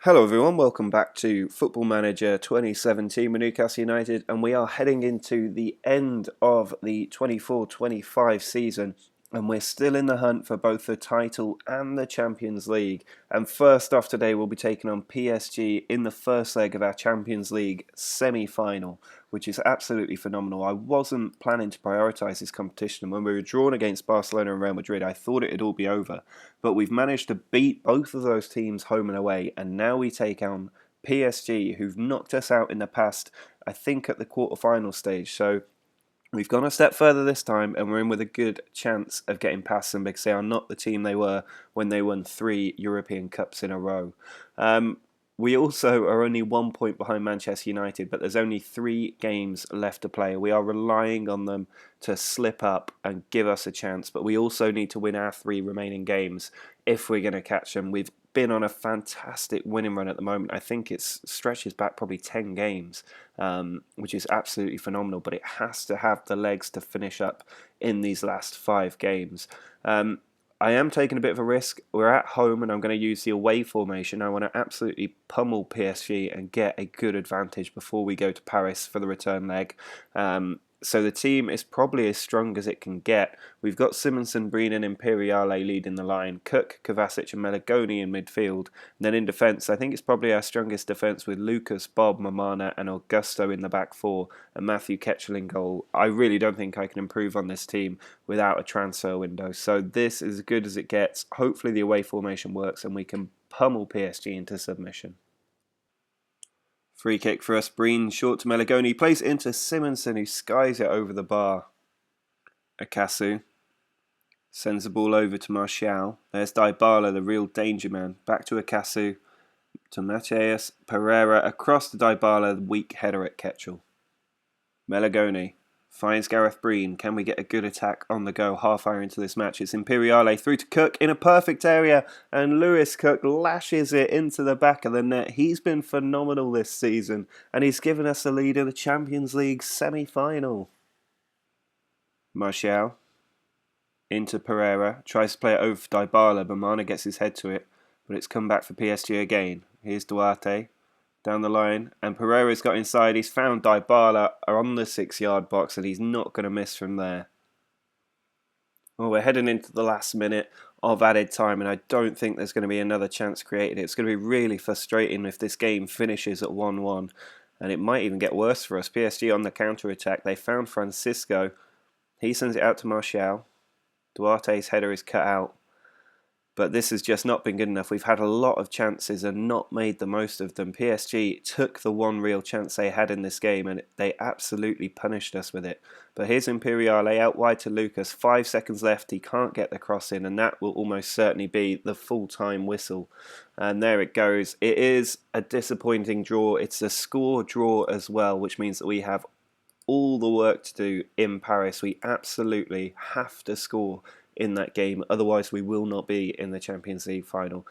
Hello everyone, welcome back to Football Manager 2017 with Newcastle United, and we are heading into the end of the 24-25 season, and we're still in the hunt for both the title and the Champions League. And first off today we'll be taking on PSG in the first leg of our Champions League semi-final, which is absolutely phenomenal. I wasn't planning to prioritise this competition, and when we were drawn against Barcelona and Real Madrid I thought it'd all be over. But we've managed to beat both of those teams home and away, and now we take on PSG, who've knocked us out in the past, I think at the quarter-final stage. So we've gone a step further this time, and we're in with a good chance of getting past them because they are not the team they were when they won 3 European Cups in a row. We also are only 1 point behind Manchester United, but there's only 3 games left to play. We are relying on them to slip up and give us a chance, but we also need to win our 3 remaining games if we're going to catch them. We've been on a fantastic winning run at the moment. I think it stretches back probably 10 games, which is absolutely phenomenal, but it has to have the legs to finish up in these last 5 games. I am taking a bit of a risk. We're at home and I'm going to use the away formation. I want to absolutely pummel PSG and get a good advantage before we go to Paris for the return leg. So the team is probably as strong as it can get. We've got Simonsen, Breen and Imperiale leading the line, Cook, Kovacic and Melagoni in midfield. And then in defence, I think it's probably our strongest defence with Lucas, Bob, Mamana and Augusto in the back 4 and Matthew Ketchel in goal. I really don't think I can improve on this team without a transfer window. So this is as good as it gets. Hopefully the away formation works and we can pummel PSG into submission. Free kick for us, Breen, short to Melagoni, plays it into Simonsen who skies it over the bar. Akasu sends the ball over to Martial. There's Dybala, the real danger man. Back to Akasu, to Mateus Pereira, across to Dybala, the weak header at Ketchel. Melagoni finds Gareth Breen. Can we get a good attack on the go half hour into this match? It's Imperiale through to Cook in a perfect area, and Lewis Cook lashes it into the back of the net. He's been phenomenal this season, and he's given us the lead in the Champions League semi-final. Martial into Pereira, tries to play it over for Dybala. Mamana gets his head to it, but it's come back for PSG again. Here's Duarte down the line, and Pereira's got inside. He's found Dybala on the 6-yard box, and he's not going to miss from there. Well, we're heading into the last minute of added time, and I don't think there's going to be another chance created. It's going to be really frustrating if this game finishes at 1-1, and it might even get worse for us. PSG on the counter-attack. They found Francisco. He sends it out to Martial. Duarte's header is cut out. But this has just not been good enough. We've had a lot of chances and not made the most of them. PSG took the one real chance they had in this game and they absolutely punished us with it. But here's Imperiale out wide to Lucas. 5 seconds left. He can't get the cross in, and that will almost certainly be the full-time whistle. And there it goes. It is a disappointing draw. It's a score draw as well, which means that we have all the work to do in Paris. We absolutely have to score in that game, otherwise we will not be in the Champions League final.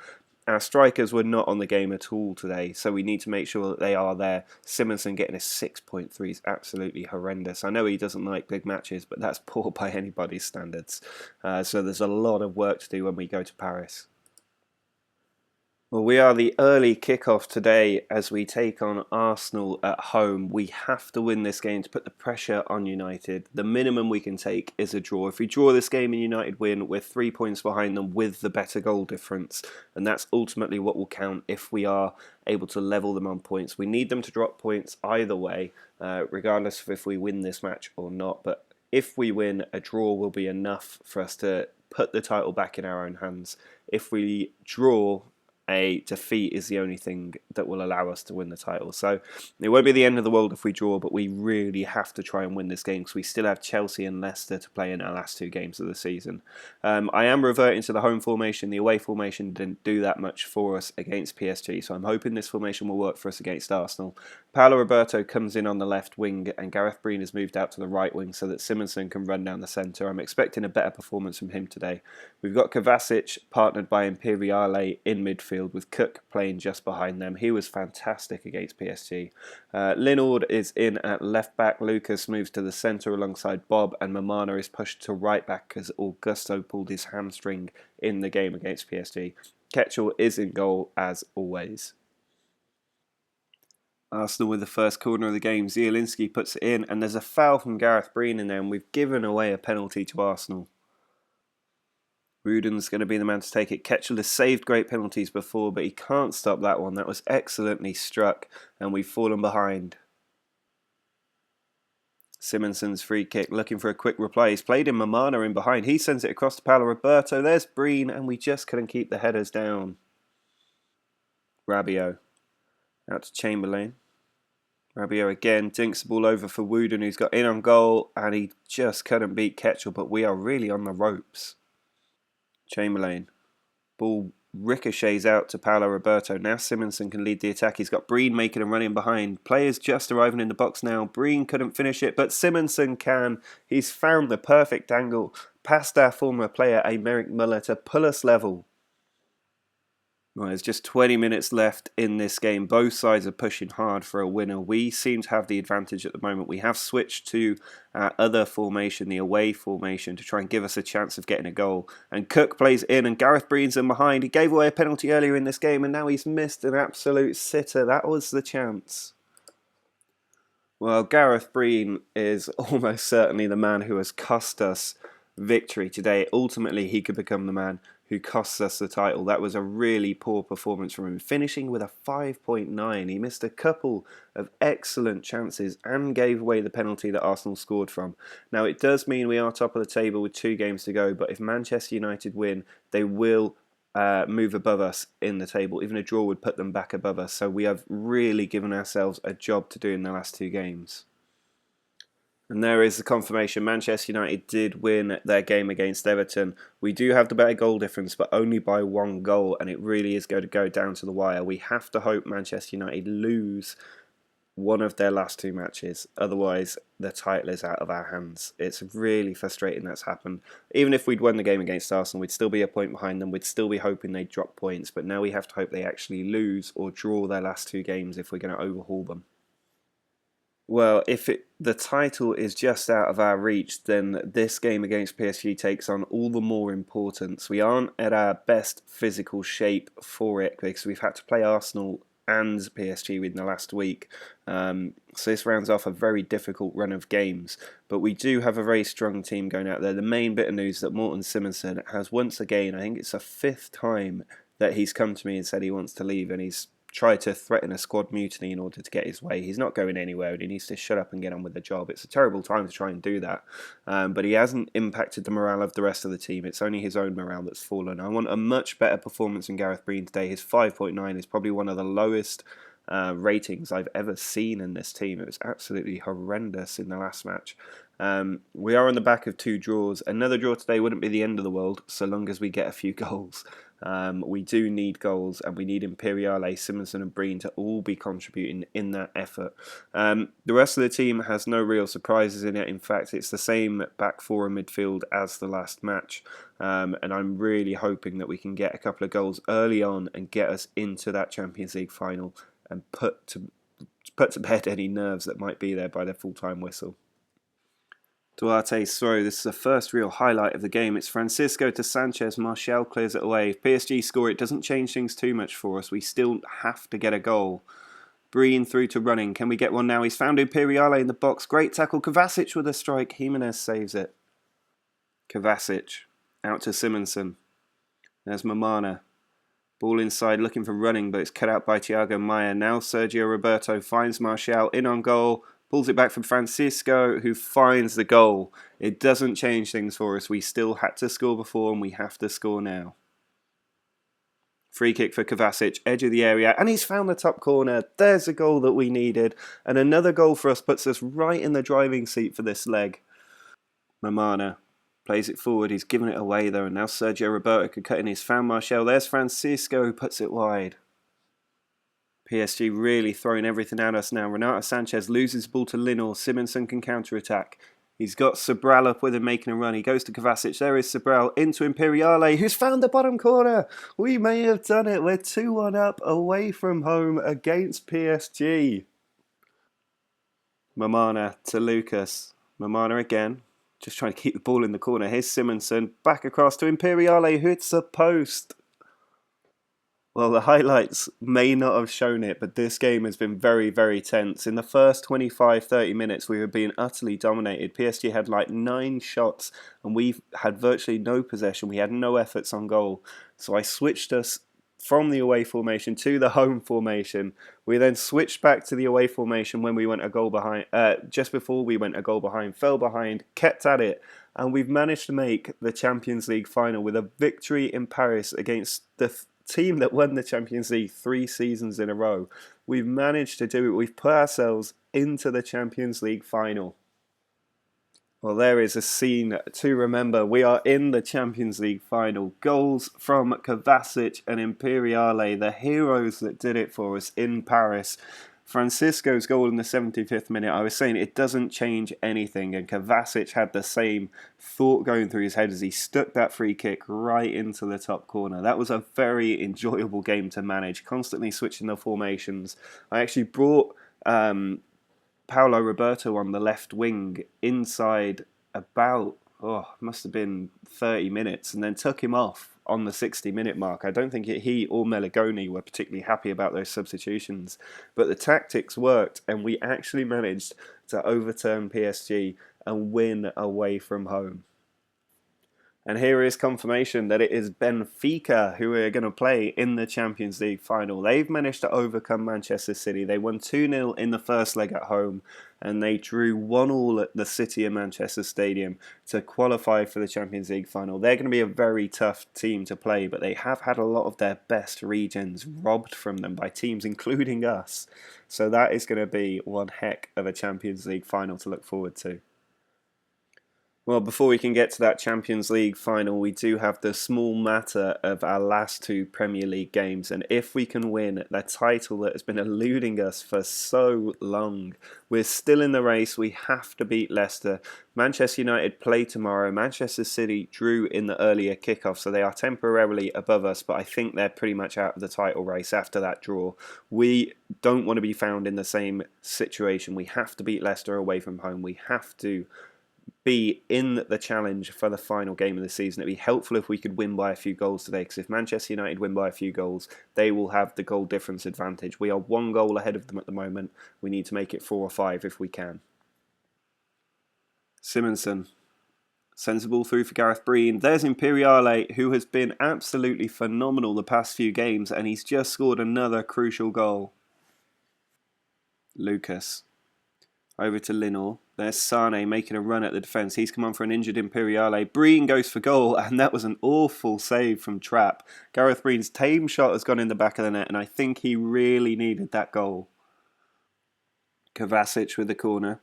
Our strikers were not on the game at all today, so we need to make sure that they are there. Simonsen getting a 6.3 is absolutely horrendous. I know he doesn't like big matches, but that's poor by anybody's standards. So there's a lot of work to do when we go to Paris. Well, we are the early kickoff today as we take on Arsenal at home. We have to win this game to put the pressure on United. The minimum we can take is a draw. If we draw this game and United win, we're 3 points behind them with the better goal difference. And that's ultimately what will count if we are able to level them on points. We need them to drop points either way, regardless of if we win this match or not. But if we win, a draw will be enough for us to put the title back in our own hands. If we draw, a defeat is the only thing that will allow us to win the title. So it won't be the end of the world if we draw, but we really have to try and win this game because we still have Chelsea and Leicester to play in our last 2 games of the season. I am reverting to the home formation. The away formation didn't do that much for us against PSG, so I'm hoping this formation will work for us against Arsenal. Paolo Roberto comes in on the left wing and Gareth Breen has moved out to the right wing so that Simonsen can run down the centre. I'm expecting a better performance from him today. We've got Kovacic partnered by Imperiale in midfield, with Cook playing just behind them. He was fantastic against PSG. Linord is in at left back. Lucas moves to the centre alongside Bob, and Mamana is pushed to right back because Augusto pulled his hamstring in the game against PSG. Ketchel is in goal as always. Arsenal with the first corner of the game. Zielinski puts it in, and there's a foul from Gareth Breen in there, and we've given away a penalty to Arsenal. Ruden's going to be the man to take it. Ketchel has saved great penalties before, but he can't stop that one. That was excellently struck, and we've fallen behind. Simonson's free kick, looking for a quick reply. He's played in Mamana in behind. He sends it across to Paolo Roberto. There's Breen, and we just couldn't keep the headers down. Rabiot out to Chamberlain. Rabiot again dinks the ball over for Wooden, who's got in on goal, and he just couldn't beat Ketchel, but we are really on the ropes. Chamberlain. Ball ricochets out to Paolo Roberto. Now Simonson can lead the attack. He's got Breen making a run in behind. Players just arriving in the box now. Breen couldn't finish it, but Simonson can. He's found the perfect angle past our former player, Aymeric Muller, to pull us level. Well, there's just 20 minutes left in this game. Both sides are pushing hard for a winner. We seem to have the advantage at the moment. We have switched to our other formation, the away formation, to try and give us a chance of getting a goal. And Cook plays in, and Gareth Breen's in behind. He gave away a penalty earlier in this game, and now he's missed an absolute sitter. That was the chance. Well, Gareth Breen is almost certainly the man who has cost us victory today. Ultimately, he could become the man who costs us the title. That was a really poor performance from him, finishing with a 5.9. He missed a couple of excellent chances and gave away the penalty that Arsenal scored from. Now, it does mean we are top of the table with 2 games to go, but if Manchester United win, they will move above us in the table. Even a draw would put them back above us, so we have really given ourselves a job to do in the last 2 games. And there is the confirmation. Manchester United did win their game against Everton. We do have the better goal difference, but only by 1 goal, and it really is going to go down to the wire. We have to hope Manchester United lose one of their last 2 matches. Otherwise, the title is out of our hands. It's really frustrating that's happened. Even if we'd won the game against Arsenal, we'd still be a point behind them. We'd still be hoping they'd drop points, but now we have to hope they actually lose or draw their last 2 games if we're going to overhaul them. Well, if the title is just out of our reach, then this game against PSG takes on all the more importance. We aren't at our best physical shape for it because we've had to play Arsenal and PSG within the last week. So this rounds off a very difficult run of games. But we do have a very strong team going out there. The main bit of news that Morten Simonsen has once again, I think it's the 5th time that he's come to me and said he wants to leave, and he's tried to threaten a squad mutiny in order to get his way. He's not going anywhere, and he needs to shut up and get on with the job. It's a terrible time to try and do that, but he hasn't impacted the morale of the rest of the team. It's only his own morale that's fallen. I want a much better performance than Gareth Breen today. His 5.9 is probably one of the lowest ratings I've ever seen in this team. It was absolutely horrendous in the last match. We are on the back of 2 draws. Another draw today wouldn't be the end of the world so long as we get a few goals. We do need goals, and we need Imperiale, Simonson and Breen to all be contributing in that effort. The rest of the team has no real surprises in it. In fact, it's the same back 4 and midfield as the last match, and I'm really hoping that we can get a couple of goals early on and get us into that Champions League final and put to bed any nerves that might be there by the full-time whistle. Duarte's throw. This is the first real highlight of the game. It's Francisco to Sanchez. Martial clears it away. If PSG score, it doesn't change things too much for us. We still have to get a goal. Breen through to Running. Can we get one now? He's found Imperiale in the box. Great tackle. Kovacic with a strike. Jimenez saves it. Kovacic out to Simonson. There's Mamana. Ball inside looking for Running, but it's cut out by Thiago Maia. Now Sergio Roberto finds Martial in on goal. Pulls it back from Francisco, who finds the goal. It doesn't change things for us. We still had to score before, and we have to score now. Free kick for Kovacic, edge of the area, and he's found the top corner. There's a goal that we needed, and another goal for us puts us right in the driving seat for this leg. Mamana plays it forward. He's given it away, though, and now Sergio Roberto can cut in. He's found Martial. There's Francisco, who puts it wide. PSG really throwing everything at us now. Renato Sanchez loses the ball to Linor. Simonson can counter-attack. He's got Sobral up with him making a run. He goes to Kovacic. There is Sobral into Imperiale, who's found the bottom corner. We may have done it. We're 2-1 up away from home against PSG. Mamana to Lucas. Mamana again. Just trying to keep the ball in the corner. Here's Simonson. Back across to Imperiale, who hits the post. Well, the highlights may not have shown it, but this game has been very, very tense. In the first 25-30 minutes, we were being utterly dominated. PSG had like 9 shots, and we had virtually no possession. We had no efforts on goal. So I switched us from the away formation to the home formation. We then switched back to the away formation when we went a goal behind, just before we went a goal behind, fell behind, kept at it, and we've managed to make the Champions League final with a victory in Paris against the team that won the Champions League 3 seasons in a row. We've managed to do it. We've put ourselves into the Champions League final. Well, there is a scene to remember. We are in the Champions League final. Goals from Kovacic and Imperiale, the heroes that did it for us in Paris. Francisco's goal in the 75th minute, I was saying it doesn't change anything, and Kovacic had the same thought going through his head as he stuck that free kick right into the top corner. That was a very enjoyable game to manage, constantly switching the formations. I actually brought Paulo Roberto on the left wing inside about, must have been 30 minutes, and then took him off on the 60-minute mark. I don't think he or Meligoni were particularly happy about those substitutions, but the tactics worked, and we actually managed to overturn PSG and win away from home. And here is confirmation that it is Benfica who are going to play in the Champions League final. They've managed to overcome Manchester City. They won 2-0 in the first leg at home, and they drew 1-1 at the City of Manchester Stadium to qualify for the Champions League final. They're going to be a very tough team to play, but they have had a lot of their best regions robbed from them by teams including us. So that is going to be one heck of a Champions League final to look forward to. Well, before we can get to that Champions League final, we do have the small matter of our last 2 Premier League games. And if we can win the title that has been eluding us for so long, we're still in the race. We have to beat Leicester. Manchester United play tomorrow. Manchester City drew in the earlier kickoff, so they are temporarily above us, but I think they're pretty much out of the title race after that draw. We don't want to be found in the same situation. We have to beat Leicester away from home. We have to be in the challenge for the final game of the season. It'd be helpful if we could win by a few goals today, because if Manchester United win by a few goals, they will have the goal difference advantage. We are 1 goal ahead of them at the moment. We need to make it 4 or 5 if we can. Simonson. Sensible through for Gareth Breen. There's Imperiale, who has been absolutely phenomenal the past few games, and he's just scored another crucial goal. Lucas. Over to Linor. There's Sane making a run at the defence. He's come on for an injured Imperiale. Breen goes for goal, and that was an awful save from Trapp. Gareth Breen's tame shot has gone in the back of the net, and I think he really needed that goal. Kovacic with the corner.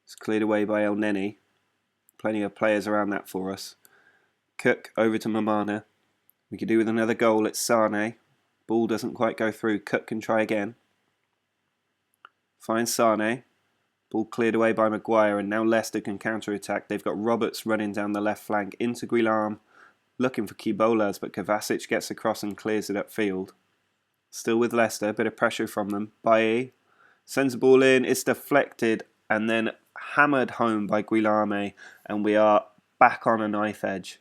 It's cleared away by El Neni. Plenty of players around that for us. Cook over to Mamana. We could do with another goal. It's Sane. Ball doesn't quite go through. Cook can try again. Finds Sane. Ball cleared away by Maguire, and now Leicester can counter-attack. They've got Roberts running down the left flank into Guillaume, looking for Kibolas, but Kovacic gets across and clears it upfield. Still with Leicester, a bit of pressure from them. Bailly sends the ball in, it's deflected, and then hammered home by Guillaume, and we are back on a knife edge.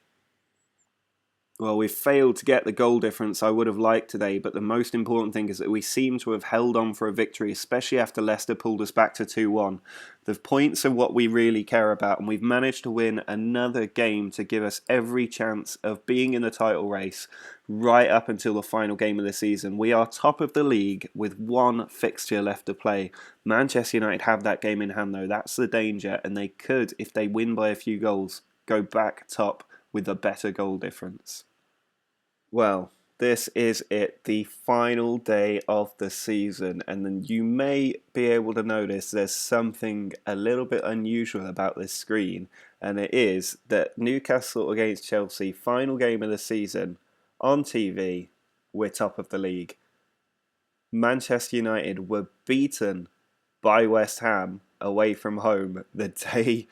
Well, we've failed to get the goal difference I would have liked today, but the most important thing is that we seem to have held on for a victory, especially after Leicester pulled us back to 2-1. The points are what we really care about, and we've managed to win another game to give us every chance of being in the title race right up until the final game of the season. We are top of the league with 1 fixture left to play. Manchester United have that game in hand though, that's the danger, and they could, if they win by a few goals, go back top with a better goal difference. Well, this is it, the final day of the season, and then you may be able to notice there's something a little bit unusual about this screen, and it is that Newcastle against Chelsea, final game of the season, on TV, we're top of the league. Manchester United were beaten by West Ham away from home the day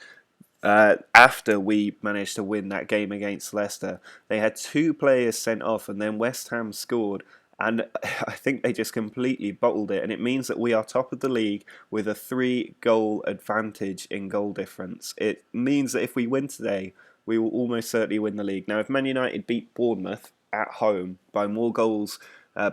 after we managed to win that game against Leicester. They had 2 players sent off, and then West Ham scored, and I think they just completely bottled it, and it means that we are top of the league with a 3-goal advantage in goal difference. It means that if we win today, we will almost certainly win the league. Now, if Man United beat Bournemouth at home by more goals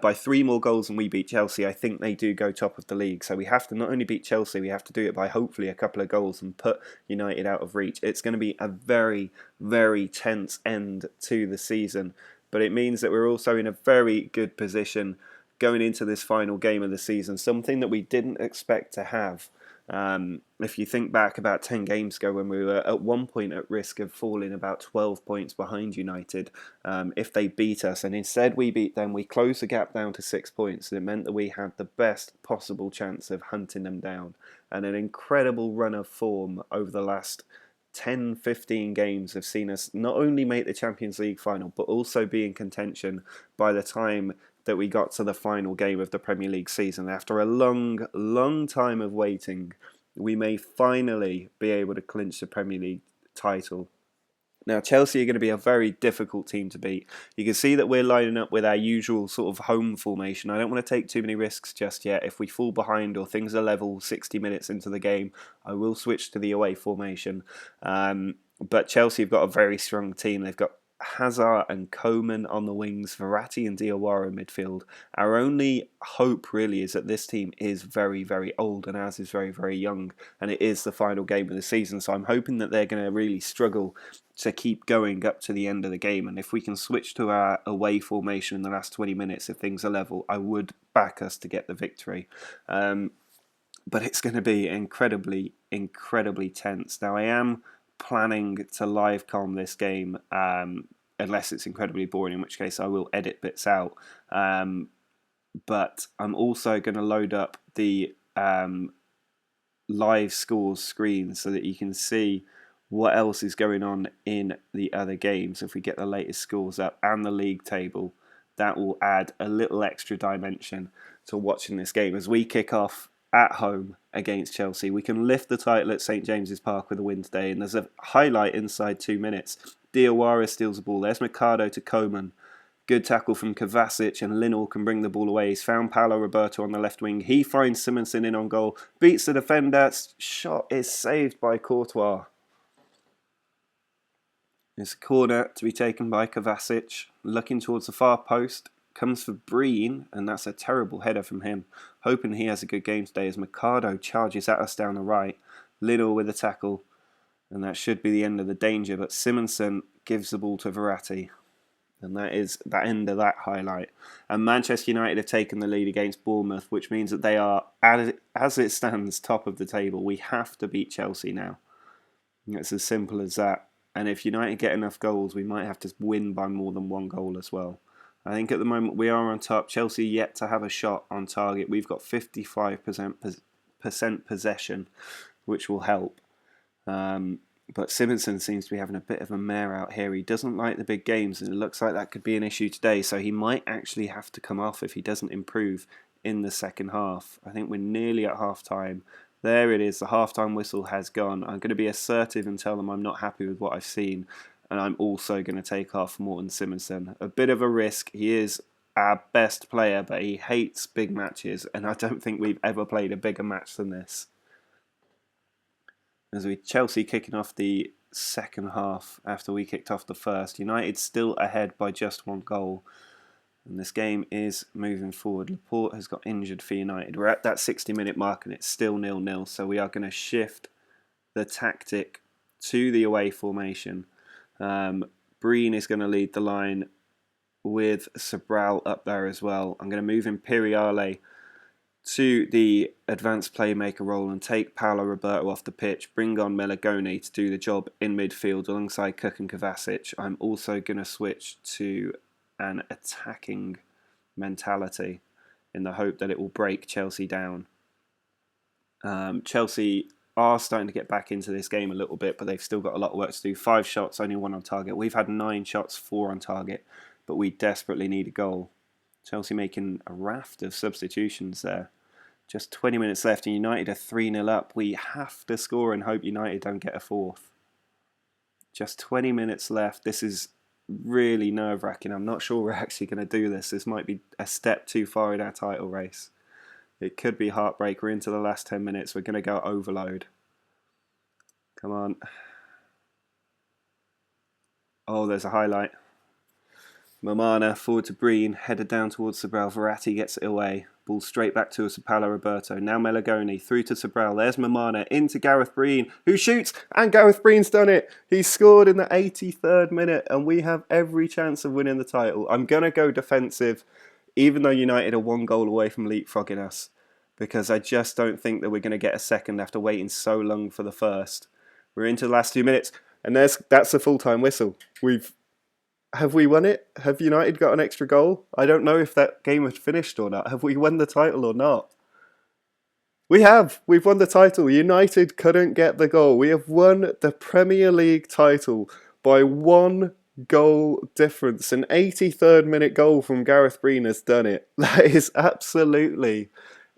by 3 more goals than we beat Chelsea, I think they do go top of the league. So we have to not only beat Chelsea, we have to do it by hopefully a couple of goals and put United out of reach. It's going to be a very, very tense end to the season. But it means that we're also in a very good position going into this final game of the season, something that we didn't expect to have. If you think back about 10 games ago when we were at one point at risk of falling about 12 points behind United if they beat us, and instead we beat them, we closed the gap down to 6 points. It meant that we had the best possible chance of hunting them down, and an incredible run of form over the last 10-15 games have seen us not only make the Champions League final but also be in contention by the time that we got to the final game of the Premier League season. After a long time of waiting, we may finally be able to clinch the Premier League title. Now, Chelsea are going to be a very difficult team to beat. You can see that we're lining up with our usual sort of home formation. I don't want to take too many risks just yet. If we fall behind or things are level 60 minutes into the game, I will switch to the away formation. But Chelsea have got a very strong team. They've got Hazard and Coman on the wings, Verratti and Diawara in midfield. Our only hope really is that this team is very, very old and ours is very, very young, and it is the final game of the season, so I'm hoping that they're going to really struggle to keep going up to the end of the game, and if we can switch to our away formation in the last 20 minutes if things are level, I would back us to get the victory. But it's going to be incredibly, incredibly tense. Now I am planning to live comm this game unless it's incredibly boring, in which case I will edit bits out. But I'm also going to load up the live scores screen so that you can see what else is going on in the other games. If we get the latest scores up and the league table, that will add a little extra dimension to watching this game as we kick off at home against Chelsea. We can lift the title at St James's Park with a win today, and there's a highlight inside 2 minutes. Diawara steals the ball. There's Mercado to Coman. Good tackle from Kovacic, and Linnell can bring the ball away. He's found Paulo Roberto on the left wing. He finds Simonsen in on goal, beats the defender. Shot is saved by Courtois. It's a corner to be taken by Kovacic, looking towards the far post. Comes for Breen, and that's a terrible header from him. Hoping he has a good game today as Mercado charges at us down the right. Linnell with a tackle, and that should be the end of the danger, but Simonsen gives the ball to Verratti. And that is the end of that highlight. And Manchester United have taken the lead against Bournemouth, which means that they are, as it stands, top of the table. We have to beat Chelsea now. It's as simple as that. And if United get enough goals, we might have to win by more than 1 goal as well. I think at the moment we are on top. Chelsea yet to have a shot on target. We've got 55% possession, which will help. But Simonsen seems to be having a bit of a mare out here. He doesn't like the big games, and it looks like that could be an issue today. So he might actually have to come off if he doesn't improve in the second half. I think we're nearly at half-time. There it is. The half-time whistle has gone. I'm going to be assertive and tell them I'm not happy with what I've seen. And I'm also going to take off Morten Simonsen. A bit of a risk. He is our best player, but he hates big matches. And I don't think we've ever played a bigger match than this. As Chelsea kicking off the second half after we kicked off the first. United still ahead by just 1 goal. And this game is moving forward. Laporte has got injured for United. We're at that 60-minute mark and it's still 0-0. So we are going to shift the tactic to the away formation. Breen is going to lead the line with Sobral up there as well. I'm going to move Imperiale to the advanced playmaker role and take Paulo Roberto off the pitch, bring on Melagone to do the job in midfield alongside Cook and Kovacic. I'm also going to switch to an attacking mentality in the hope that it will break Chelsea down. Chelsea are starting to get back into this game a little bit, but they've still got a lot of work to do. 5 shots, only 1 on target. We've had 9 shots, 4 on target, but we desperately need a goal. Chelsea making a raft of substitutions there. Just 20 minutes left and United are 3-0 up. We have to score and hope United don't get a 4th. Just 20 minutes left. This is really nerve-wracking. I'm not sure we're actually going to do this. This might be a step too far in our title race. It could be heartbreak. We're into the last 10 minutes. We're going to go overload. Come on. Oh, there's a highlight. Mamana forward to Breen, headed down towards Sobral. Verratti gets it away. Ball straight back to Sapala Roberto. Now Melagoni through to Sobral. There's Mamana into Gareth Breen, who shoots, and Gareth Breen's done it. He scored in the 83rd minute, and we have every chance of winning the title. I'm going to go defensive, even though United are 1 goal away from leapfrogging us, because I just don't think that we're going to get a second after waiting so long for the first. We're into the last 2 minutes, and that's a full-time whistle. Have we won it? Have United got an extra goal? I don't know if that game had finished or not. Have we won the title or not? We have. We've won the title. United couldn't get the goal. We have won the Premier League title by 1 goal difference. An 83rd minute goal from Gareth Breen has done it. That is absolutely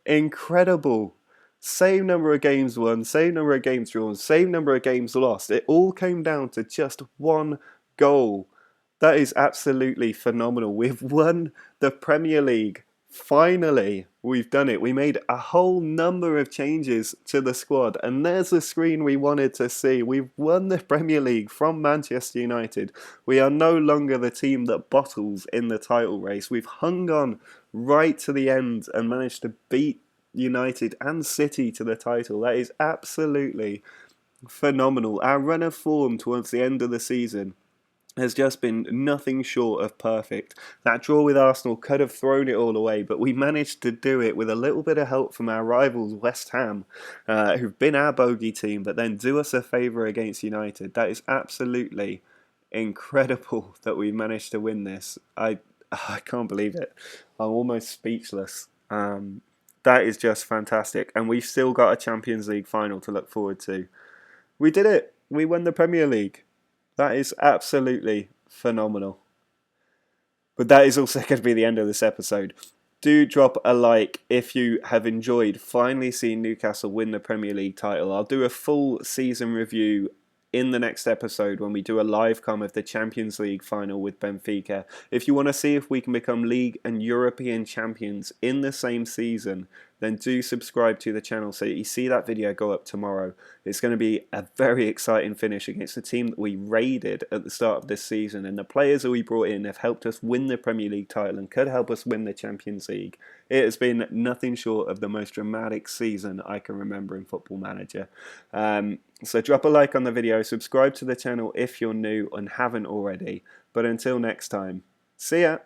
incredible. Same number of games won, same number of games drawn, same number of games lost. It all came down to just 1 goal. That is absolutely phenomenal. We've won the Premier League. Finally, we've done it. We made a whole number of changes to the squad, and there's the screen we wanted to see. We've won the Premier League from Manchester United. We are no longer the team that bottles in the title race. We've hung on right to the end and managed to beat United and City to the title. That is absolutely phenomenal. Our run of form towards the end of the season has just been nothing short of perfect. That draw with Arsenal could have thrown it all away, but we managed to do it with a little bit of help from our rivals West Ham, who've been our bogey team, but then do us a favour against United. That is absolutely incredible that we managed to win this. I can't believe it. I'm almost speechless. That is just fantastic, and we've still got a Champions League final to look forward to. We did it. We won the Premier League. That is absolutely phenomenal. But that is also going to be the end of this episode. Do drop a like if you have enjoyed finally seeing Newcastle win the Premier League title. I'll do a full season review in the next episode when we do a live com of the Champions League final with Benfica. If you want to see if we can become League and European champions in the same season, then do subscribe to the channel so that you see that video go up tomorrow. It's going to be a very exciting finish against the team that we raided at the start of this season, and the players that we brought in have helped us win the Premier League title and could help us win the Champions League. It has been nothing short of the most dramatic season I can remember in Football Manager. So drop a like on the video, subscribe to the channel if you're new and haven't already. But until next time, see ya!